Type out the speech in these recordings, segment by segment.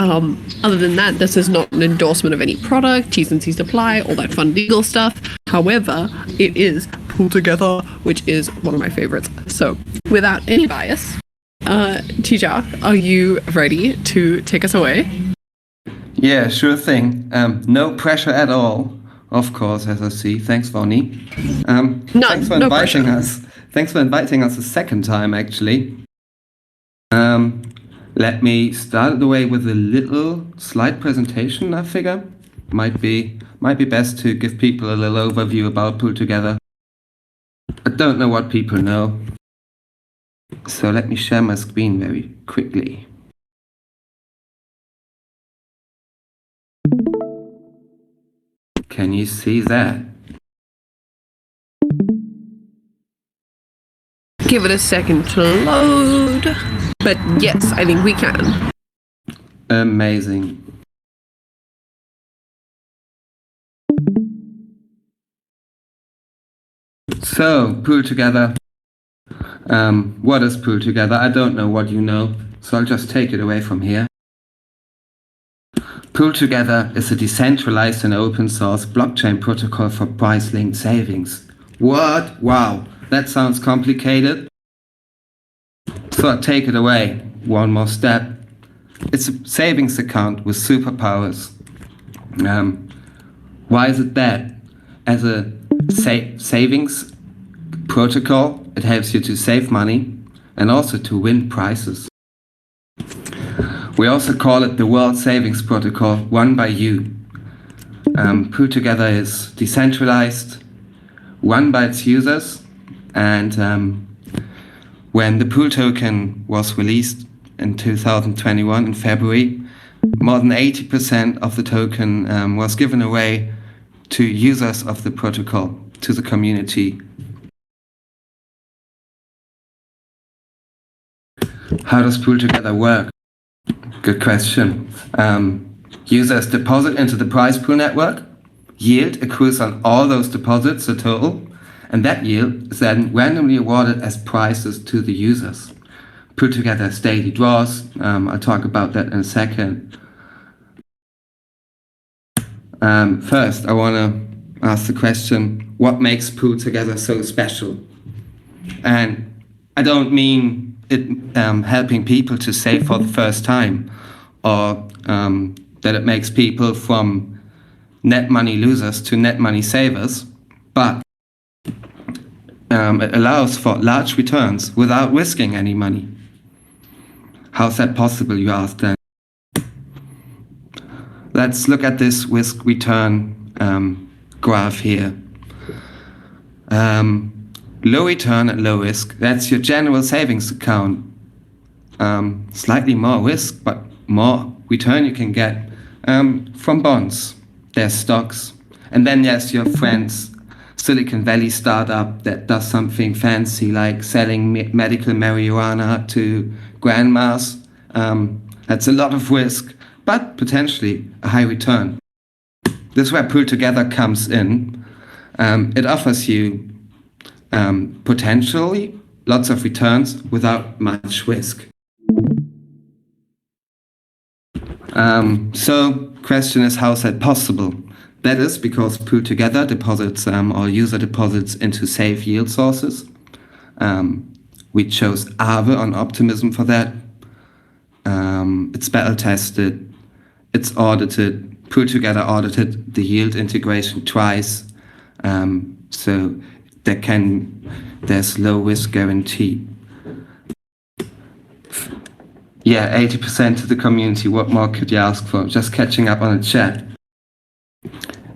Other than that, this is not an endorsement of any product, T's and C's apply, all that fun legal stuff. However, it is PoolTogether, which is one of my favorites. So without any bias, Tija, are you ready to take us away? Yeah, sure thing. No pressure at all, of course, as I see. Thanks, Vonnie. Thanks for inviting us. Thanks for inviting us a second time, actually. Let me start the way with a little slide presentation, I figure. Might be best to give people a little overview about PoolTogether. I don't know what people know. So let me share my screen very quickly. Can you see that? Give it a second to load. But yes, I think we can. Amazing. So, PoolTogether. What is PoolTogether? I don't know what you know, so I'll just take it away from here. PoolTogether is a decentralized and open source blockchain protocol for price-linked savings. What? Wow, that sounds complicated. So I'll take it away. One more step. It's a savings account with superpowers. Why is it that? As a savings protocol, it helps you to save money and also to win prizes. We also call it the World Savings Protocol, won by you. PoolTogether is decentralized, run by its users, and when the Pool token was released in 2021 in February, more than 80% of the token was given away to users of the protocol, to the community. How does PoolTogether work? Good question. Users deposit into the prize pool network. Yield accrues on all those deposits, the total, and that yield is then randomly awarded as prizes to the users. PoolTogether has daily draws. I'll talk about that in a second. First, I want to ask the question, what makes PoolTogether so special? And I don't mean it helping people to save for the first time, or that it makes people from net money losers to net money savers, but it allows for large returns without risking any money. How's that possible, you ask then? Let's look at this risk-return graph here. Low return at low risk, that's your general savings account. Slightly more risk, but more return you can get from bonds. There's stocks. And then there's your friend's Silicon Valley startup that does something fancy like selling medical marijuana to grandmas. That's a lot of risk, but potentially a high return. This is where PoolTogether comes in. It offers you potentially lots of returns without much risk. So question is, how is that possible? That is because PoolTogether deposits or user deposits into safe yield sources. We chose Aave on Optimism for that. It's battle tested. It's audited. PoolTogether audited the yield integration twice. So there's low risk guarantee. Yeah, 80% to the community. What more could you ask for? Just catching up on the chat.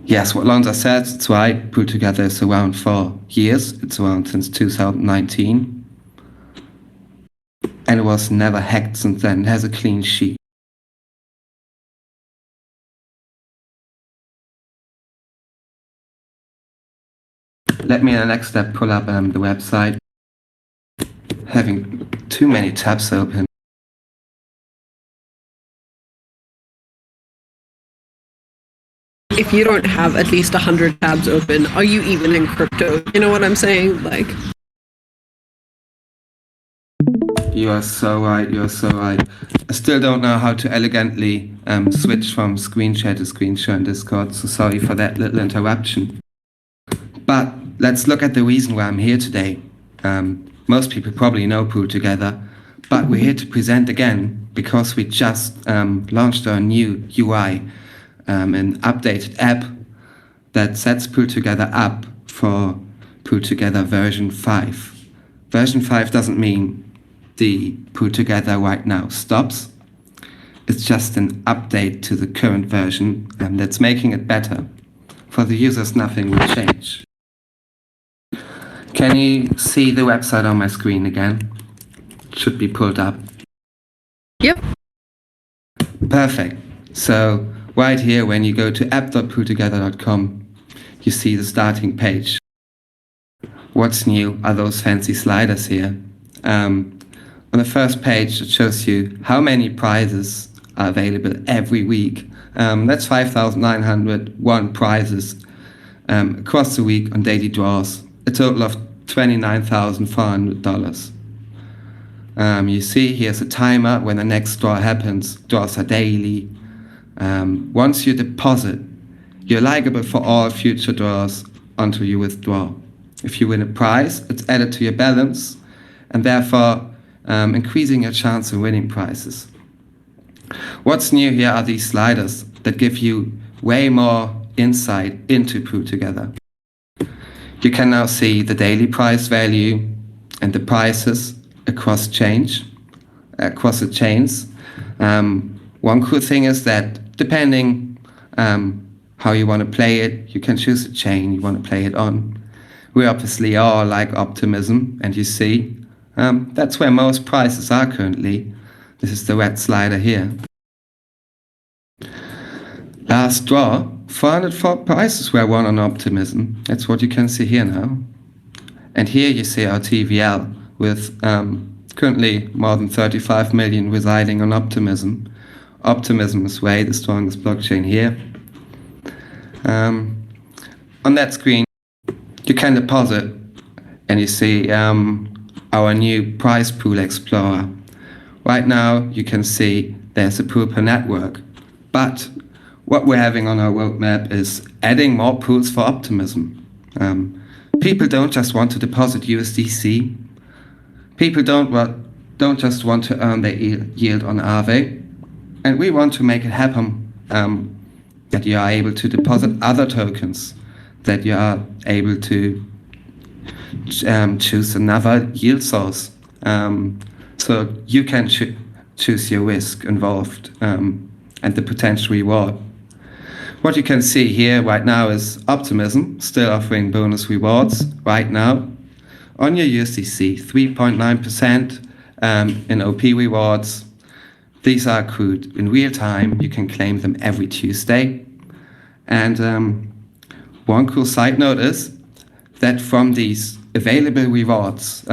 Yes, what Lonza said, it's right. PoolTogether is around for years. It's around since 2019. And it was never hacked since then. It has a clean sheet. Let me in the next step pull up the website. Having too many tabs open. If you don't have at least 100 tabs open, are you even in crypto? You know what I'm saying? Like, You are so right. You are so right. I still don't know how to elegantly switch from screen share to screen share in Discord, so sorry for that little interruption. But let's look at the reason why I'm here today. Most people probably know PoolTogether, but we're here to present again because we just launched our new UI, an updated app that sets PoolTogether up for PoolTogether version 5. Version 5 doesn't mean the PoolTogether right now stops. It's just an update to the current version that's making it better. For the users, nothing will change. Can you see the website on my screen again? It should be pulled up. Yep. Perfect. So right here, when you go to app.pooltogether.com, you see the starting page. What's new are those fancy sliders here. On the first page, it shows you how many prizes are available every week. That's 5,901 prizes across the week on daily draws, a total of $29,400. You see here's a timer when the next draw happens. Draws are daily. Once you deposit, you're liable for all future draws until you withdraw. If you win a prize, it's added to your balance and therefore increasing your chance of winning prizes. What's new here are these sliders that give you way more insight into PoolTogether. You can now see the daily prize value and the prices across the chains. One cool thing is that depending how you want to play it, you can choose a chain you want to play it on. We obviously all like Optimism, and you see that's where most prizes are currently. This is the red slider here. Last draw, 404 prizes were won on Optimism. That's what you can see here now. And here you see our TVL with currently more than 35 million residing on Optimism. Optimism is way the strongest blockchain here. On that screen, you can deposit and you see our new prize pool explorer. Right now, you can see there's a pool per network, but what we're having on our roadmap is adding more pools for Optimism. People don't just want to deposit USDC. People don't just want to earn their yield on Aave, and we want to make it happen that you are able to deposit other tokens, that you are able to choose another yield source, so you can choose your risk involved and the potential reward. What you can see here right now is Optimism still offering bonus rewards right now on your USDC, 3.9% in OP rewards. These are accrued in real time. You can claim them every Tuesday. And one cool side note is that from these available rewards,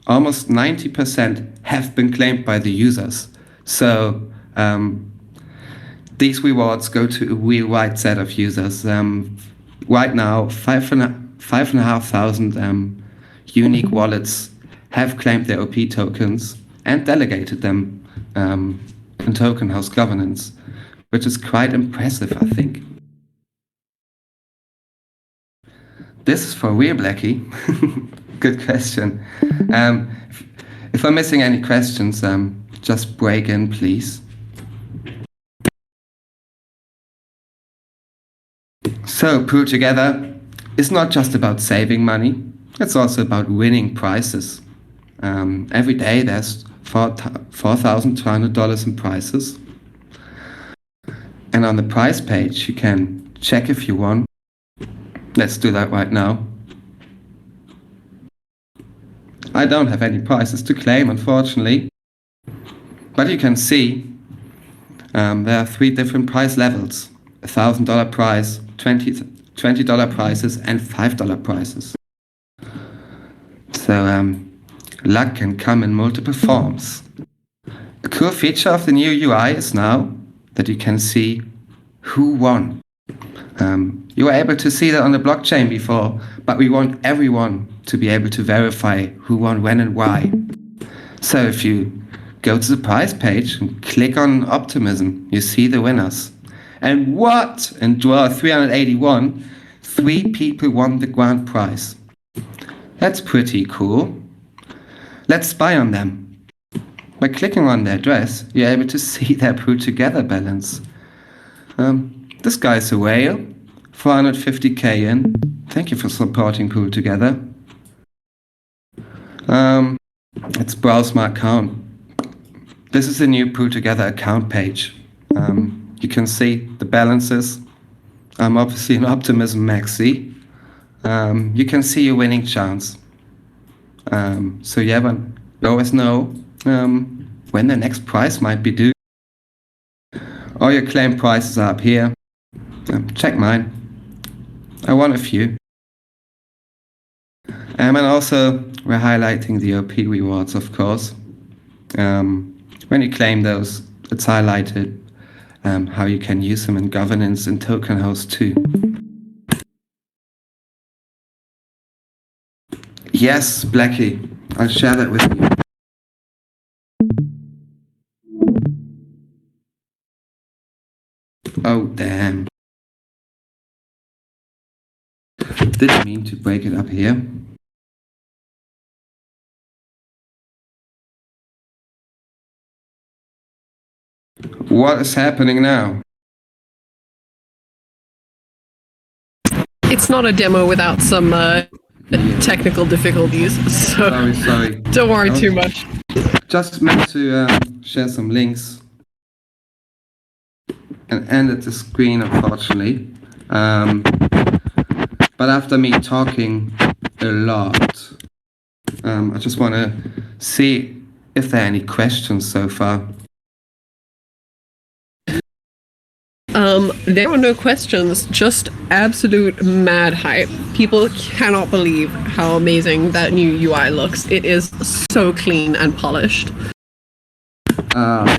almost 90% have been claimed by the users. So these rewards go to a real wide set of users. Right now, 5,500 unique wallets have claimed their OP tokens and delegated them in token house governance, which is quite impressive, I think. This is for real, Blackie. Good question. If I'm missing any questions, just break in, please. So, PoolTogether is not just about saving money, it's also about winning prizes. Every day there's $4,200 in prizes. And on the prize page, you can check if you won. Let's do that right now. I don't have any prizes to claim, unfortunately. But you can see there are 3 different prize levels. $1,000 prize, $20 prizes, and $5 prizes. So luck can come in multiple forms. A cool feature of the new UI is now that you can see who won. You were able to see that on the blockchain before, but we want everyone to be able to verify who won when and why. So if you go to the prize page and click on Optimism, you see the winners. And what? In draw 381, 3 people won the grand prize. That's pretty cool. Let's spy on them. By clicking on their address, you're able to see their PoolTogether balance. This guy's a whale, 450k in. Thank you for supporting PoolTogether. Let's browse my account. This is the new PoolTogether account page. You can see the balances. I'm obviously an Optimism maxi. You can see your winning chance. So you always know when the next prize might be due. All your claim prices are up here. Check mine. I won a few. And also we're highlighting the OP rewards, of course. When you claim those, it's highlighted how you can use them in governance and token host too. Yes, Blackie, I'll share that with you. Oh, damn. Didn't mean to break it up here. What is happening now? It's not a demo without some technical difficulties, so Sorry. Don't worry too much. Just meant to share some links and ended the screen, unfortunately. But after me talking a lot, I just want to see if there are any questions so far. There were no questions, just absolute mad hype. People cannot believe how amazing that new UI looks. It is so clean and polished.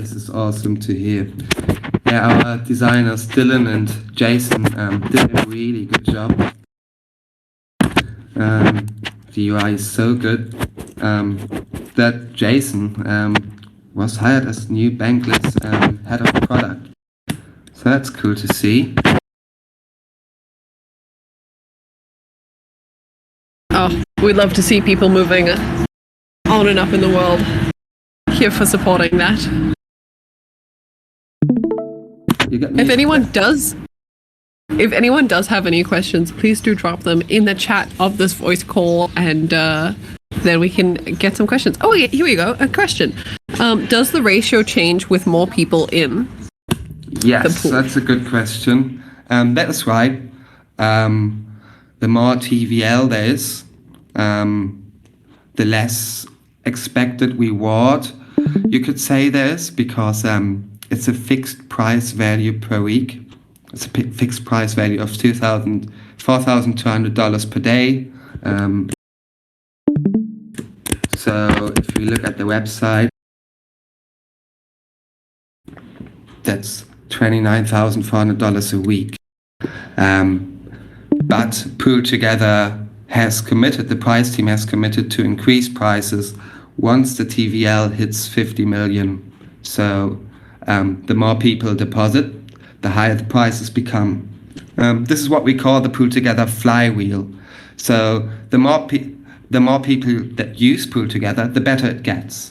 This is awesome to hear. Yeah, our designers Dylan and Jason did a really good job. The UI is so good that Jason was hired as new Bankless head of product. So that's cool to see. Oh, we'd love to see people moving on and up in the world. Here for supporting that. If anyone does have any questions, please do drop them in the chat of this voice call, and then we can get some questions. Oh, yeah, here we go. A question. Does the ratio change with more people in? Yes, that's a good question. That is right. The more TVL there is, the less expected reward you could say there is, because it's a fixed price value per week. It's a fixed price value of $4,200 per day. So if you look at the website, that's $29,400 a week. But PoolTogether has committed, the prize team has committed to increase prices once the TVL hits 50 million. So the more people deposit, the higher the prices become. This is what we call the PoolTogether flywheel. So the more people that use PoolTogether, the better it gets.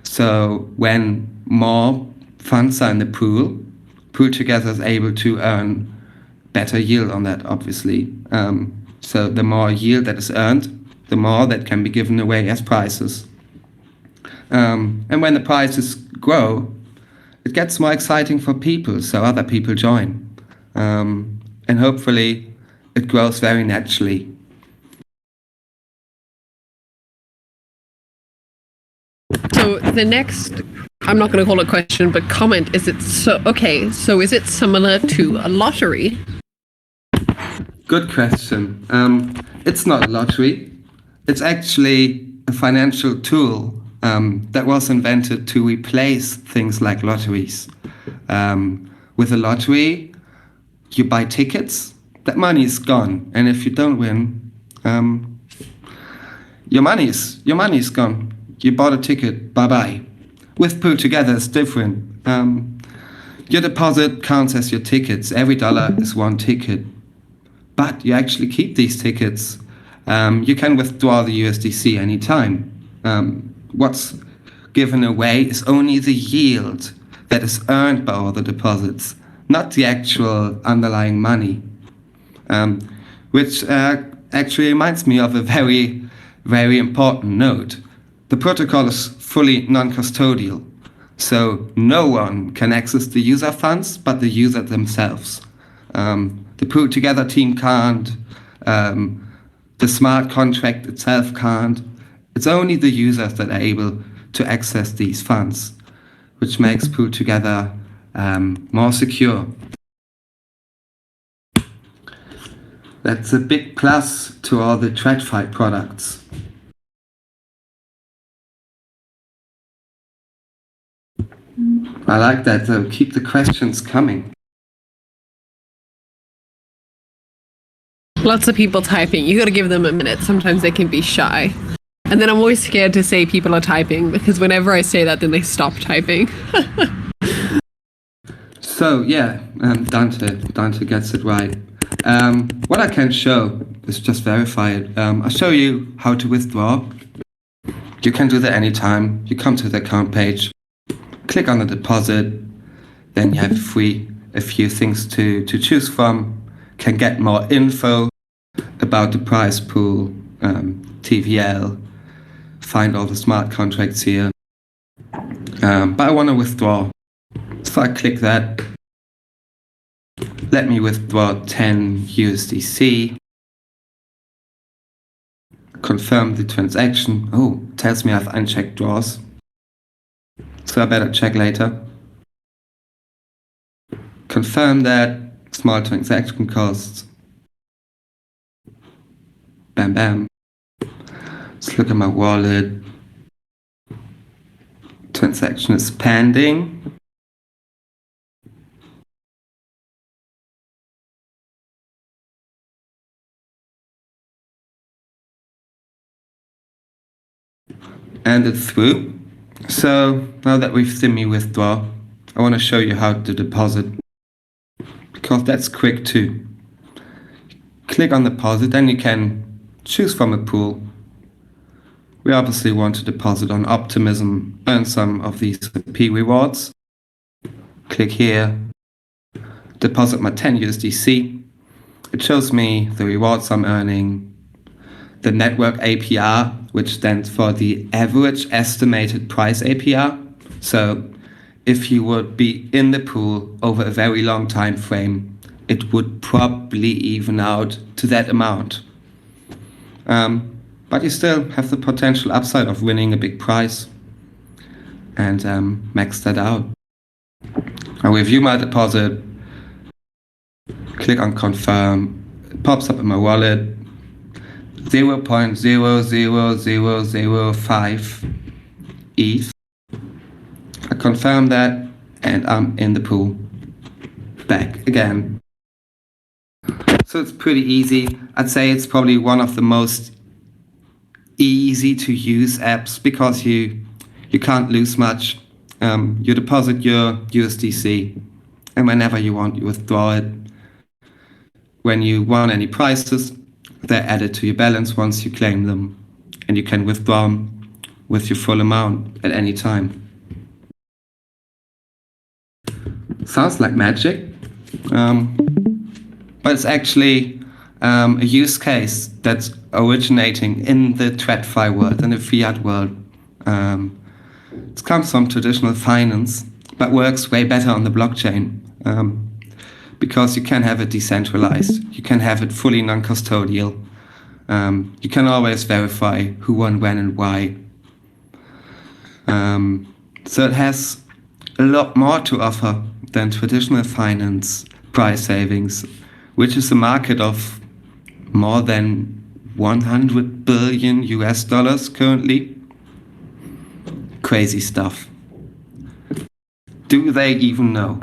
So when more funds are in the pool, PoolTogether is able to earn better yield on that, obviously. So the more yield that is earned, the more that can be given away as prizes. And when the prizes grow, it gets more exciting for people, so other people join. And hopefully it grows very naturally. So the next, I'm not going to call it question, but comment, is it so is it similar to a lottery? Good question. It's not a lottery. It's actually a financial tool that was invented to replace things like lotteries. With a lottery, you buy tickets, that money is gone. And if you don't win, your money is gone. You bought a ticket, bye-bye. With PoolTogether, it's different. Your deposit counts as your tickets. Every dollar is one ticket. But you actually keep these tickets. You can withdraw the USDC anytime. What's given away is only the yield that is earned by all the deposits, not the actual underlying money. Which actually reminds me of a very, very important note. The protocol is fully non-custodial, so no one can access the user funds but the user themselves. The PoolTogether team can't, the smart contract itself can't. It's only the users that are able to access these funds, which makes PoolTogether more secure. That's a big plus to all the TradFi products. I like that, though. Keep the questions coming. Lots of people typing. You gotta give them a minute. Sometimes they can be shy. And then I'm always scared to say people are typing, because whenever I say that, then they stop typing. So, yeah, Dante gets it right. What I can show is just verify it. I'll show you how to withdraw. You can do that anytime. You come to the account page, click on the deposit, then you have a few things to choose from. Can get more info about the price pool, TVL, find all the smart contracts here. But I want to withdraw. So I click that. Let me withdraw 10 USDC. Confirm the transaction. Oh, tells me I have unchecked draws. So I better check later. Confirm that. Small transaction costs. Bam, bam. Let's look at my wallet. Transaction is pending. And it's through. So now that we've seen me withdraw, I want to show you how to deposit, because that's quick too. Click on deposit and you can choose from a pool. We obviously want to deposit on Optimism, earn some of these P rewards. Click here, deposit my 10 USDC. It shows me the rewards I'm earning, the network APR, which stands for the average estimated price APR. So if you would be in the pool over a very long time frame, it would probably even out to that amount. But you still have the potential upside of winning a big prize, and max that out. I'll review my deposit, click on confirm, it pops up in my wallet, 0.00005 ETH. I confirm that, and I'm in the pool. Back again. So it's pretty easy. I'd say it's probably one of the most easy to use apps, because you can't lose much. You deposit your USDC, and whenever you want, you withdraw it. When you won any prizes, they're added to your balance once you claim them, and you can withdraw them with your full amount at any time. Sounds like magic, but it's actually a use case that's originating in the TradFi world, in the fiat world. It comes from traditional finance, but works way better on the blockchain, because you can have it decentralized, you can have it fully non-custodial, you can always verify who won, when, and why. So it has a lot more to offer than traditional finance price savings, which is a market of more than 100 billion US dollars currently. Crazy stuff. Do they even know?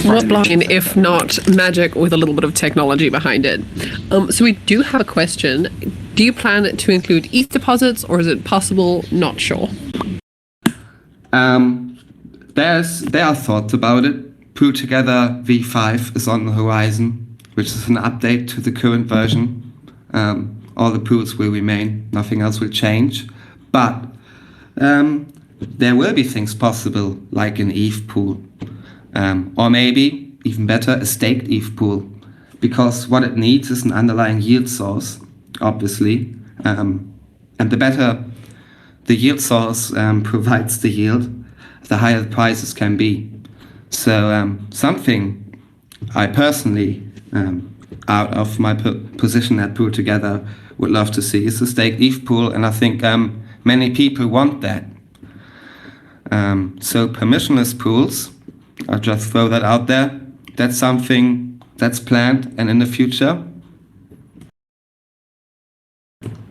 What blockchain, if not magic with a little bit of technology behind it? So we do have a question. Do you plan to include ETH deposits, or is it possible? Not sure. There are thoughts about it. PoolTogether V5 is on the horizon, which is an update to the current version. All the pools will remain, nothing else will change. But there will be things possible, like an ETH pool. Or maybe, even better, a staked ETH pool. Because what it needs is an underlying yield source, obviously. And the better the yield source provides the yield, the higher the prices can be. So something I personally, out of my position at PoolTogether, would love to see is a staked ETH pool, and I think many people want that. So permissionless pools, I'll just throw that out there. That's something that's planned and in the future.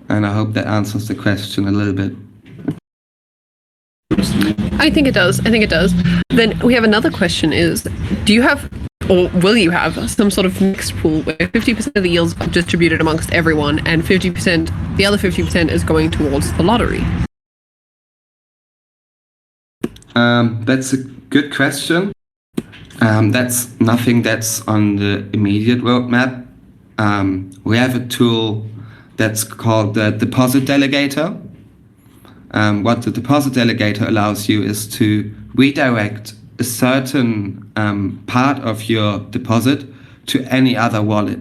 And I hope that answers the question a little bit. I think it does. Then we have another question is, do you have, or will you have, some sort of mixed pool where 50% of the yields are distributed amongst everyone and the other 50% is going towards the lottery? That's a good question. That's nothing that's on the immediate roadmap. We have a tool that's called the deposit delegator. What the deposit delegator allows you is to redirect a certain part of your deposit to any other wallet.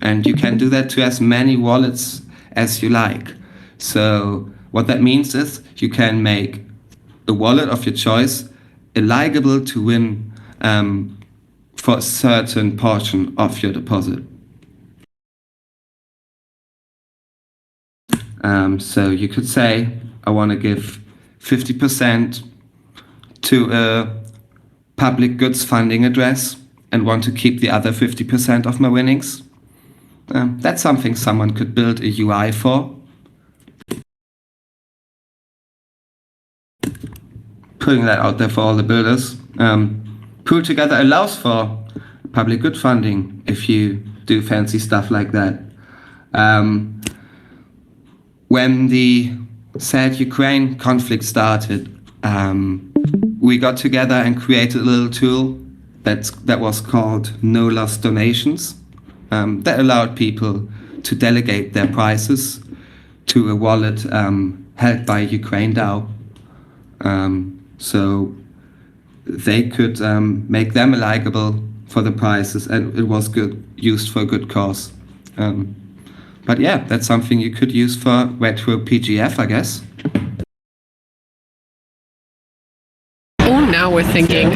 And you can do that to as many wallets as you like. So what that means is you can make a wallet of your choice eligible to win for a certain portion of your deposit. So you could say, I want to give 50% to a public goods funding address and want to keep the other 50% of my winnings. That's something someone could build a UI for. Putting that out there for all the builders. PoolTogether allows for public good funding if you do fancy stuff like that. When the sad Ukraine conflict started, we got together and created a little tool that was called No Loss Donations. That allowed people to delegate their prices to a wallet held by Ukraine DAO. So they could make them eligible for the prices, and it was used for a good cause. But yeah, that's something you could use for retro PGF, I guess. Oh, now we're thinking.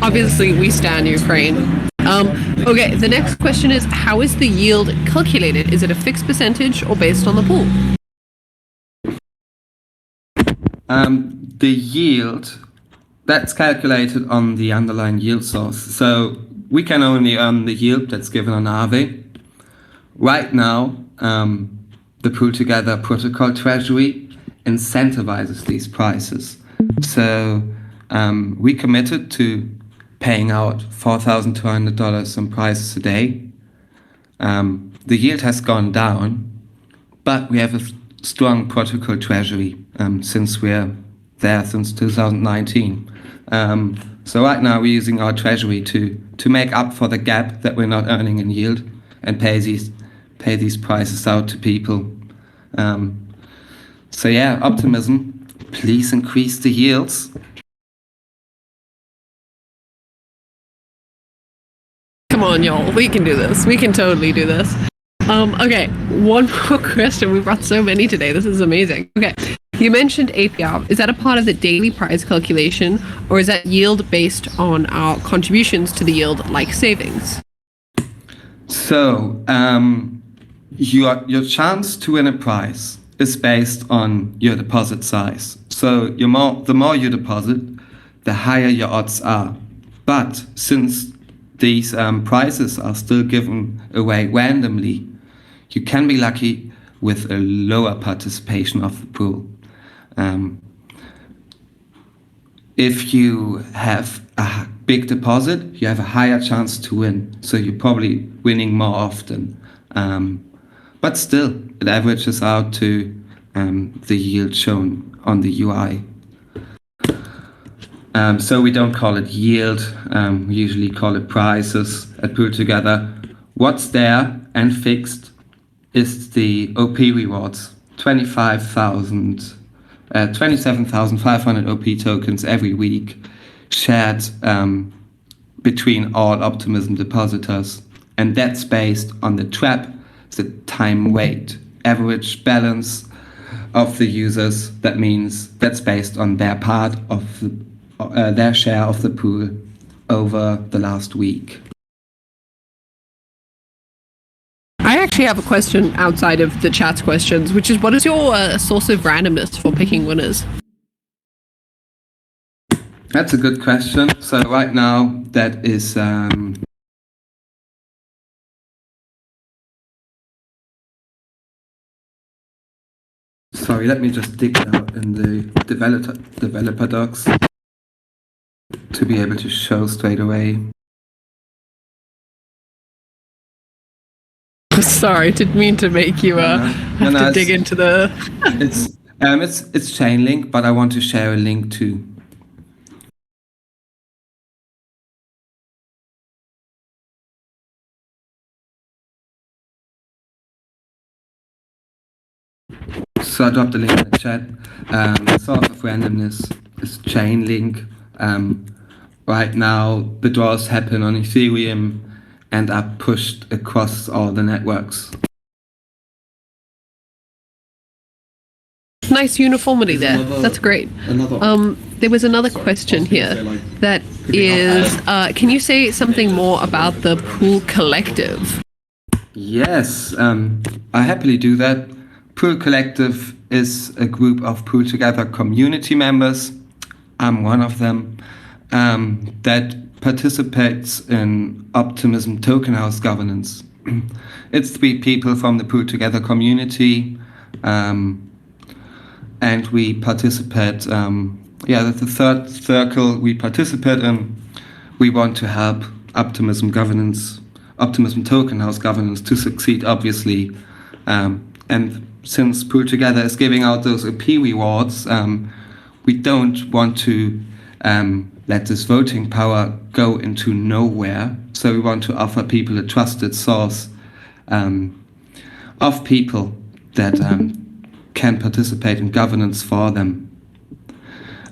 Obviously, we stand Ukraine. Okay, the next question is, how is the yield calculated? Is it a fixed percentage or based on the pool? The yield, that's calculated on the underlying yield source. So we can only earn the yield that's given on Aave. Right now, the PoolTogether protocol treasury incentivizes these prices. So we committed to paying out $4,200 in prices a day. The yield has gone down, but we have a strong protocol treasury since we're there since 2019. So right now we're using our treasury to make up for the gap that we're not earning in yield and pay these prices out to people. So yeah, Optimism, please increase the yields. Come on, y'all. We can do this. We can totally do this. Okay, one more question. We brought so many today. This is amazing. Okay, you mentioned APR. Is that a part of the daily price calculation, or is that yield based on our contributions to the yield, like savings? So your chance to win a prize is based on your deposit size. So the more you deposit, the higher your odds are. But since these prizes are still given away randomly, you can be lucky with a lower participation of the pool. If you have a big deposit, you have a higher chance to win. So you're probably winning more often. But still, it averages out to the yield shown on the UI. So we don't call it yield, we usually call it prices at PoolTogether. What's there and fixed is the OP rewards, 27,500 OP tokens every week, shared between all Optimism depositors. And that's based on the trap, the time weight, average balance of the users. That means that's based on their part of their share of the pool over the last week. I actually have a question outside of the chat's questions, which is what is your source of randomness for picking winners? That's a good question. So right now that is sorry, let me just dig it out in the developer docs to be able to show straight away. Sorry, didn't mean to make you have to dig into the... It's Chainlink, but I want to share a link too. So I dropped the link in the chat. Source of randomness is Chainlink. Right now, the draws happen on Ethereum and are pushed across all the networks. Nice uniformity there. That's great. There was another question here that is, can you say something more about the Pool Collective? Yes, I happily do that. Pool Collective is a group of PoolTogether community members. I'm one of them that participates in Optimism token house governance. It's 3 people from the PoolTogether community, and we participate. That's the third circle we participate in. We want to help Optimism governance, Optimism token house governance to succeed, obviously, and since PoolTogether is giving out those OP rewards, we don't want to let this voting power go into nowhere. So we want to offer people a trusted source of people that can participate in governance for them.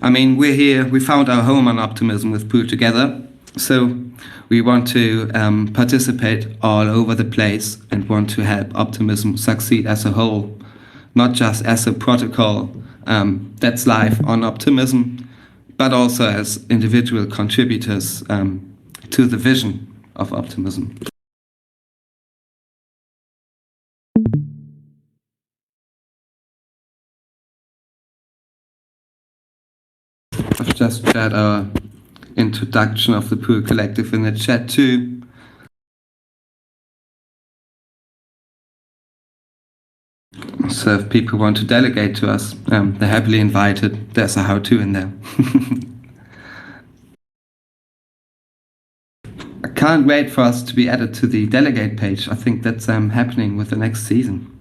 I mean, we're here, we found our home on Optimism with PoolTogether, so we want to participate all over the place and want to help Optimism succeed as a whole, not just as a protocol that's live on Optimism, but also as individual contributors to the vision of Optimism. I've just shared our introduction of the Pool Collective in the chat too. So if people want to delegate to us, they're happily invited. There's a how-to in there. I can't wait for us to be added to the delegate page. I think that's happening with the next season.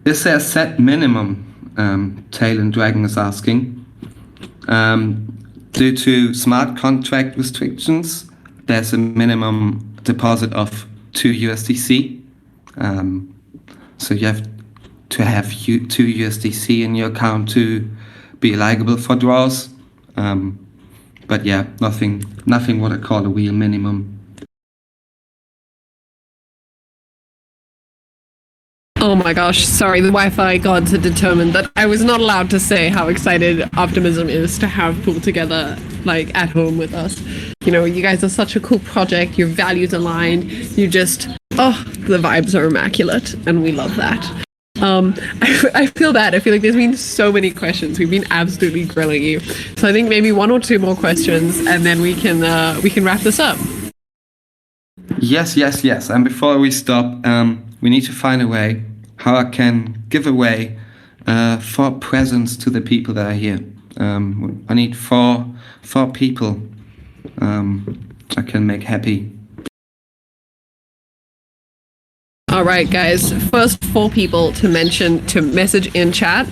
Is there a set minimum? Tail and Dragon is asking. Due to smart contract restrictions, there's a minimum deposit of 2 USDC. So you have to have 2 USDC in your account to be eligible for draws. But yeah, nothing what I call a real minimum. Oh my gosh, sorry, the Wi-Fi gods had determined that I was not allowed to say how excited Optimism is to have PoolTogether like at home with us. You know, you guys are such a cool project, your values aligned, you just, the vibes are immaculate, and we love that. I feel bad. I feel like there's been so many questions. We've been absolutely grilling you. So I think maybe 1 or 2 more questions, and then we can wrap this up. Yes. And before we stop, we need to find a way how I can give away 4 presents to the people that are here. I need 4 people I can make happy. All right, guys. First 4 people to message in chat,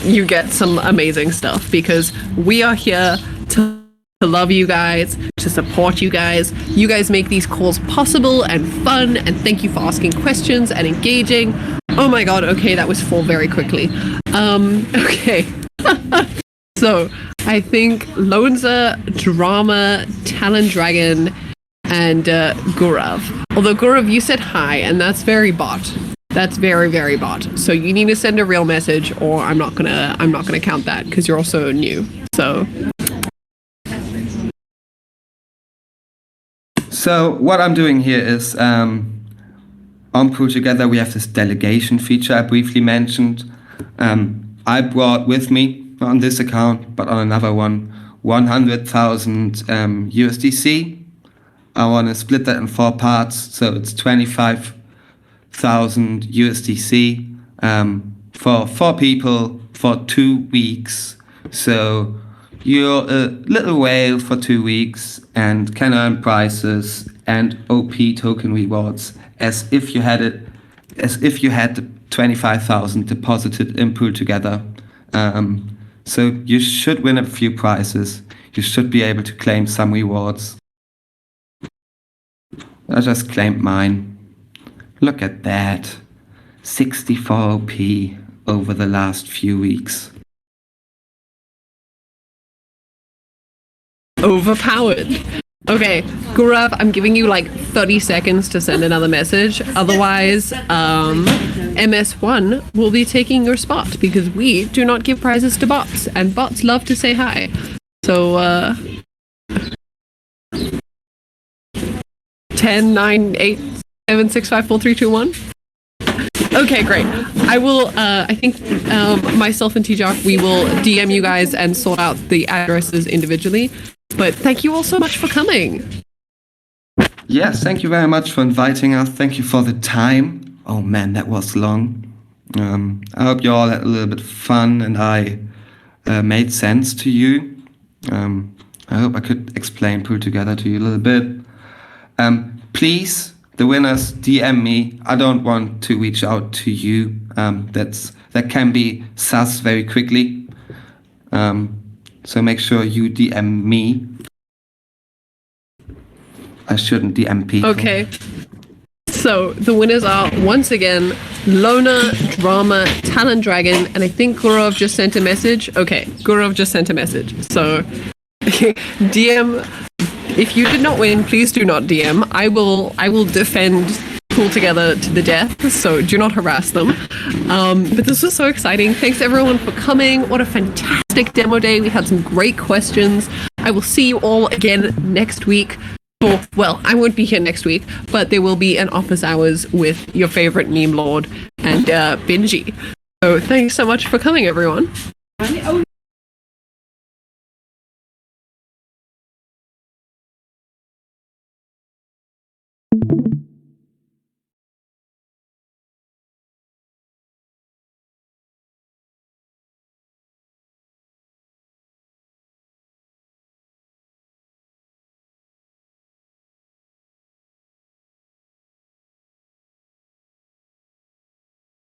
you get some amazing stuff because we are here to love you guys, to support you guys. You guys make these calls possible and fun, and thank you for asking questions and engaging. Oh my god, okay, that was 4 very quickly. Okay. So, I think Lonza, Drama, Talon Dragon, and Gurav. Although Gurav, you said hi, and that's very bot. That's very, very bot. So you need to send a real message, or I'm not gonna count that because you're also new. So what I'm doing here is on PoolTogether we have this delegation feature I briefly mentioned. I brought with me, not on this account, but on another one, 100,000 USDC. I want to split that in 4 parts, so it's 25,000 USDC for 4 people for 2 weeks. So you're a little whale for 2 weeks and can earn prizes and OP token rewards as if you had the 25,000 deposited in PoolTogether. So you should win a few prizes. You should be able to claim some rewards. I just claimed mine. Look at that. 64 OP over the last few weeks. overpowered. Okay, Gurav, I'm giving you like 30 seconds to send another message. Otherwise, MS1 will be taking your spot because we do not give prizes to bots, and bots love to say hi. So, 10, 9, 8, 7, 6, 5, 4, 3, 2, 1. Okay, great. I will, I think myself and T-Jock, we will DM you guys and sort out the addresses individually. But thank you all so much for coming. Yes, thank you very much for inviting us. Thank you for the time. Oh man, that was long. I hope you all had a little bit of fun and I made sense to you. I hope I could explain PoolTogether to you a little bit. Please, the winners, DM me. I don't want to reach out to you. That can be sus very quickly. So make sure you DM me. I shouldn't DM people. Okay. So the winners are, once again, Lona, Drama, Talon Dragon, and I think Gurav just sent a message. Okay, Gurav just sent a message. So DM. If you did not win, please do not DM. I will defend PoolTogether to the death, so do not harass them. But this was so exciting. Thanks everyone for coming. What a fantastic demo day. We had some great questions. I will see you all again next week. Well, I won't be here next week, but there will be an office hours with your favorite meme lord and Benji. So thanks so much for coming, everyone.